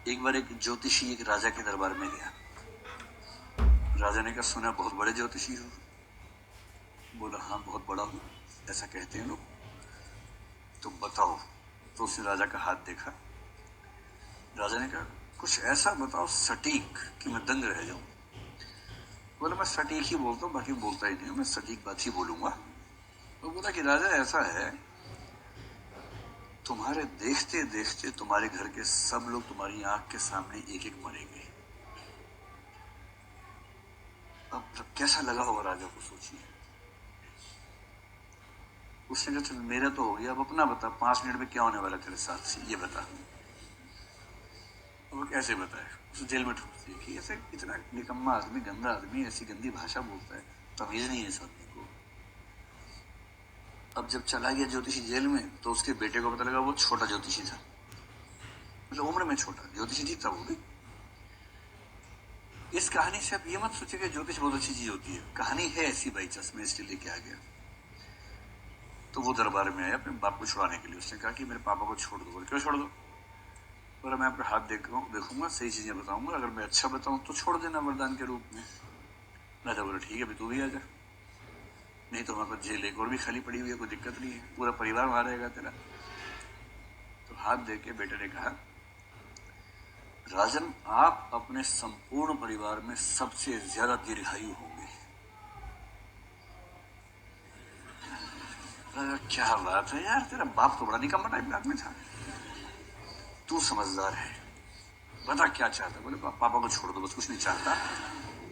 एक बार एक ज्योतिषी एक राजा के दरबार में गया। राजा ने कहा, सुना बहुत बड़े ज्योतिषी हो। बोला, हाँ बहुत बड़ा हूं, ऐसा कहते हैं लोग। तो बताओ। तो उसने राजा का हाथ देखा। राजा ने कहा, कुछ ऐसा बताओ सटीक कि मैं दंग रह जाऊं। बोला, मैं सटीक ही बोलता हूं, बाकी बोलता ही नहीं, मैं सटीक बात ही बोलूंगा। तो बोला कि राजा ऐसा है, तुम्हारे देखते देखते तुम्हारे घर के सब लोग तुम्हारी आंख के सामने एक एक मरेंगे। अब कैसा लगा होगा राजा को, सोचिए। उसने कहा, चल मेरा तो हो गया, अब अपना बता, 5 मिनट में क्या होने वाला तेरे साथ से, ये बता। वो कैसे बताए, उसे जेल में ठोक दिया कि ऐसे इतना निकम्मा आदमी, गंदा आदमी ऐसी गंदी भाषा बोलता है, तमीज नहीं है इस आदमी को। अब जब चला गया ज्योतिषी जेल में, तो उसके बेटे को पता लगा वो छोटा ज्योतिषी था, मतलब उम्र में छोटा ज्योतिषी ठीक था वो भी। इस कहानी से आप ये मत सोचिए कि ज्योतिष बहुत अच्छी चीज होती है, कहानी है ऐसी बाई चांस में इसलिए लेके आ गया। तो वो दरबार में आया अपने बाप को छुड़ाने के लिए। उसने कहा कि मेरे पापा को छोड़ दो। बोले, क्यों छोड़ दो। बोला, मैं आपका हाथ देखूंगा, सही चीजें बताऊंगा, अगर मैं अच्छा बताऊं तो छोड़ देना वरदान के रूप में। राजा बोला, ठीक है, अभी तू भी आ जा, नहीं तो हमारे पास जेल एक और भी खाली पड़ी हुई है, कोई दिक्कत नहीं है, पूरा परिवार वहां रहेगा तेरा। तो हाथ दे के बेटे ने कहा, राजन, आप अपने संपूर्ण परिवार में सबसे ज्यादा दीर्घायु होंगे। क्या बात है यार, तेरा बाप तो बड़ा निकम्मा टाइप का आदमी था, तू समझदार है, बता क्या चाहता। बोले, पापा को छोड़ दो, बस कुछ नहीं चाहता,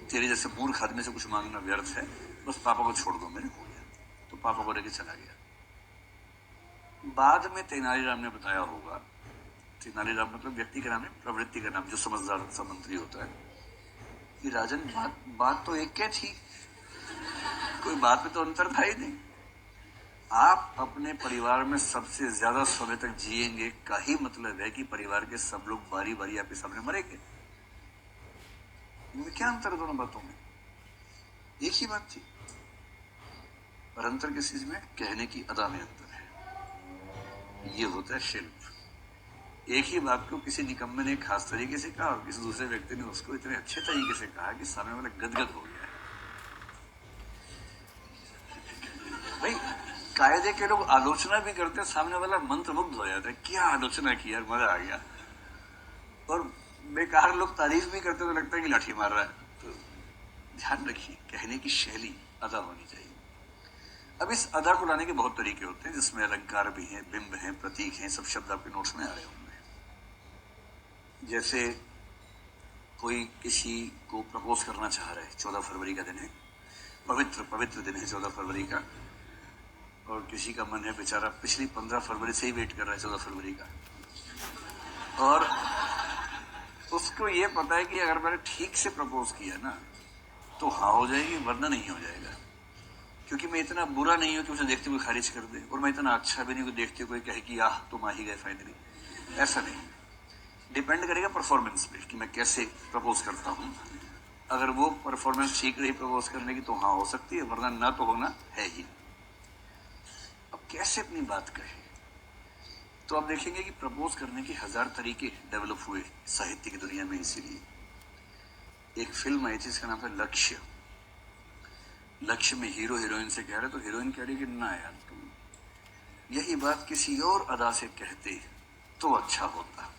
तेरे जैसे मूर्ख आदमी से कुछ मांगना व्यर्थ है, बस पापा को छोड़ दो, मेरे हो गया। तो पापा को लेके चला गया। बाद में तेनालीराम ने बताया होगा, तेनालीराम मतलब व्यक्ति का नाम है, प्रवृत्ति का नाम, जो समझदार सा मंत्री होता है, कि राजन बात तो एक क्या थी, कोई बात में तो अंतर था ही नहीं। आप अपने परिवार में सबसे ज्यादा समय तक जिएंगे का ही मतलब है कि परिवार के सब लोग बारी बारी आपके सामने मरेंगे। इनमें क्या अंतर है दोनों बातों में, एक ही बात थी, और अंतर किस चीज में, कहने की अदा में अंतर है। ये होता है शिल्प। एक ही बात को किसी निकम्मे ने खास तरीके से कहा और किसी दूसरे व्यक्ति ने उसको इतने अच्छे तरीके से कहा कि सामने वाला गदगद हो गया। भाई, कायदे के लोग आलोचना भी करते, सामने वाला मंत्रमुग्ध हो जाता है, क्या आलोचना की यार, मजा आ गया। और बेकार लोग तारीफ भी करते तो लगता है कि लाठी मार रहा है। तो ध्यान रखिए, कहने की शैली, अदा होनी चाहिए। अब इस अदा को लाने के बहुत तरीके होते हैं, जिसमें अलंकार भी हैं, बिंब हैं, प्रतीक हैं, सब शब्द आपके नोट्स में आ रहे होंगे। जैसे कोई किसी को प्रपोज करना चाह रहा है, 14 फरवरी का दिन है, पवित्र पवित्र दिन है 14 फरवरी का, और किसी का मन है बेचारा पिछली 15 फरवरी से ही वेट कर रहा है 14 फरवरी का, और उसको ये पता है कि अगर मैंने ठीक से प्रपोज किया ना तो हाँ हो जाएगी, वरना नहीं हो जाएगा, क्योंकि मैं इतना बुरा नहीं हूं कि उसे देखते हुए खारिज कर दे, और मैं इतना अच्छा भी नहीं कि देखते हुए कहे कि आह तुम आ ही गए फाइनली। ऐसा नहीं, डिपेंड करेगा परफॉर्मेंस पे कि मैं कैसे प्रपोज करता हूं। अगर वो परफॉर्मेंस ठीक रही प्रपोज करने की तो हाँ हो सकती है, वरना ना तो होना है ही। अब कैसे अपनी बात कहे, तो आप देखेंगे कि प्रपोज करने के 1000 तरीके डेवलप हुए साहित्य की दुनिया में। इसीलिए एक फिल्म आई थी, इसका नाम था लक्ष्य। लक्ष्य में हीरो हीरोइन से कह रहे, तो हीरोइन कह रही कि ना यार, तुम यही बात किसी और अदा से कहते तो अच्छा होता।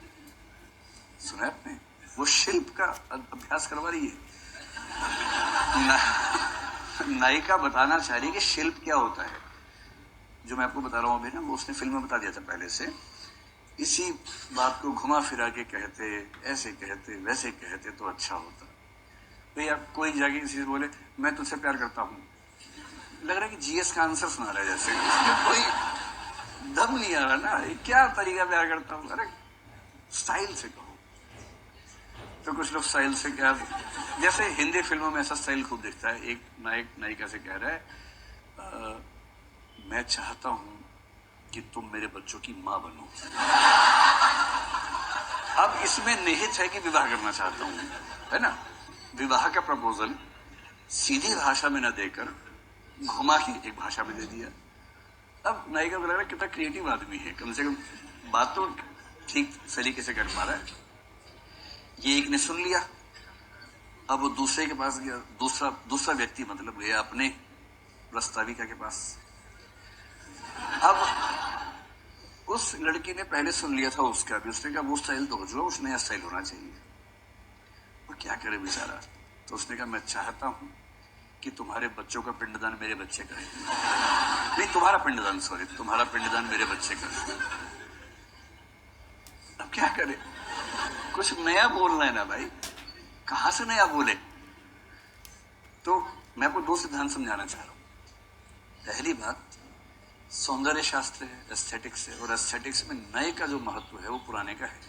सुना आपने, वो शिल्प का अभ्यास करवा रही है। नायिका बताना चाह रही है कि शिल्प क्या होता है। जो मैं आपको बता रहा हूं अभी ना, वो उसने फिल्म में बता दिया था पहले से। इसी बात को घुमा फिरा के कहते, ऐसे कहते, वैसे कहते तो अच्छा होता। भैया कोई जाके किसी से बोले, मैं तुझसे प्यार करता हूं, लग रहा है कि जीएस का आंसर सुना रहा है जैसे, कोई दम नहीं आ रहा ना, क्या तरीका प्यार करता हूं। अरे स्टाइल से कहो। तो कुछ लोग स्टाइल से क्या, जैसे हिंदी फिल्मों में ऐसा स्टाइल खूब दिखता है, एक नायक नायिका से कह रहा है, मैं चाहता हूं कि तुम मेरे बच्चों की मां बनो। अब इसमें निहित है कि विवाह करना चाहता हूं, है ना। विवाह का प्रपोजल सीधी भाषा में न देकर घुमा के एक भाषा में दे दिया। अब नायिका को लग रहा है कितना क्रिएटिव आदमी है, कम से कम बात तो ठीक तरीके से कर पा रहा है। ये एक ने सुन लिया, अब वो दूसरे के पास गया, दूसरा व्यक्ति मतलब गया अपने प्रस्ताविका के पास। अब उस लड़की ने पहले सुन लिया था उसका भी, उसने कहा वो स्टाइल तो हो जो, उस नया स्टाइल होना चाहिए। वो क्या करे बेचारा, तो उसने कहा मैं चाहता हूं कि तुम्हारे बच्चों का पिंडदान मेरे बच्चे करें। नहीं, तुम्हारा पिंडदान, सॉरी, तुम्हारा पिंडदान मेरे बच्चे करें। अब क्या करे, कुछ नया बोलना है ना भाई, कहां से नया बोले। तो मैं आपको दो सिद्धांत समझाना चाह रहा हूं। पहली बात, सौंदर्य शास्त्र है, एस्थेटिक्स है, और एस्थेटिक्स में नए का जो महत्व है वो पुराने का है।